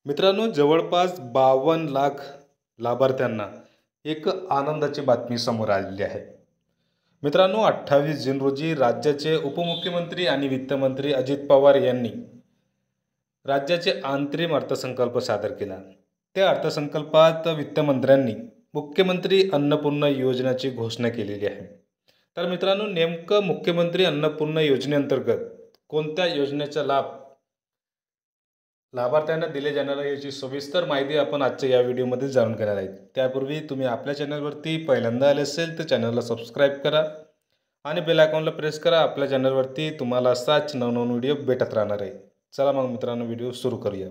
मित्रांनो, जवळपास 52 लाख लाभार्थ्यांना एक आनंदाची बातमी समोर आलेली आहे. मित्रांनो, 28 जून रोजी राज्याचे उपमुख्यमंत्री आणि वित्तमंत्री अजित पवार यांनी राज्याचे अंतरिम अर्थसंकल्प सादर केला. त्या अर्थसंकल्पात वित्तमंत्र्यांनी मुख्यमंत्री अन्नपूर्णा योजनेची घोषणा केलेली आहे. तर मित्रांनो, नेमकं मुख्यमंत्री अन्नपूर्णा योजनेअंतर्गत कोणत्या योजनेचा लाभ लाभार्थ्यांना दिले जाणार आहे याची सविस्तर माहिती आपण आजच्या या व्हिडिओमध्ये जाणून घेणार आहोत. त्यापूर्वी तुम्ही आपल्या चॅनलवरती पहिल्यांदा आले असेल तर चॅनलला सबस्क्राईब करा आणि बेल आयकॉनला प्रेस करा. आपल्या चॅनलवरती तुम्हाला असाच नवनवीन व्हिडिओ भेटत राहणार आहे. चला मग मित्रांनो, व्हिडिओ सुरू करूया.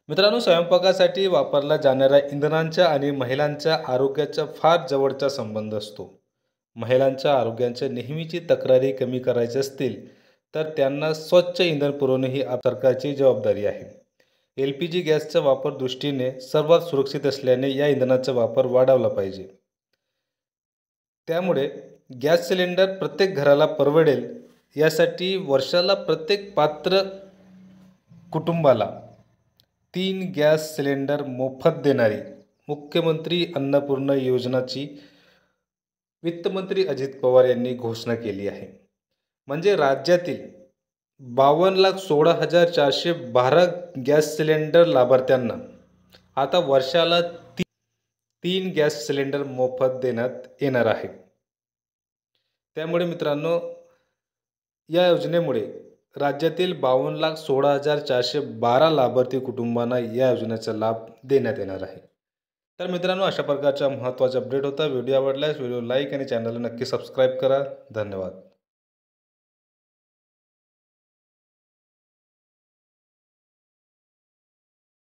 मित्रांनो, स्वयंपाकासाठी वापरल्या जाणाऱ्या इंधनांच्या आणि महिलांच्या आरोग्याचा फार जवळचा संबंध असतो. महिलांच्या आरोग्याच्या नेहमीची तक्रारी कमी करायची असतील तर त्यांना स्वच्छ इंधन पुरवणे ही सरकारची जबाबदारी आहे. LPG गॅसचा वापर दृष्टीने सर्वात सुरक्षित असल्याने या इंधनाचा वापर वाढवला पाहिजे. त्यामुळे गॅस सिलेंडर प्रत्येक घराला परवडेल यासाठी वर्षाला प्रत्येक पात्र कुटुंबाला 3 गॅस सिलेंडर मोफत देणारी मुख्यमंत्री अन्नपूर्णा योजनेची वित्तमंत्री अजित पवार यांनी घोषणा केली आहे. म्हणजे राज्यातील 52,16,412 गॅस सिलेंडर लाभार्थ्यांना आता वर्षाला 3 गॅस सिलेंडर मोफत देण्यात येणार आहे. त्यामुळे मित्रांनो, या योजनेमुळे राज्यातील 52,16,412 लाभार्थी कुटुंबांना या योजनेचा लाभ देण्यात येणार आहे. तर मित्रांनो, अशा प्रकारचा महत्त्वाचा अपडेट होता. व्हिडिओ आवडल्यास व्हिडिओ लाईक आणि चॅनलला नक्की सबस्क्राईब करा. धन्यवाद.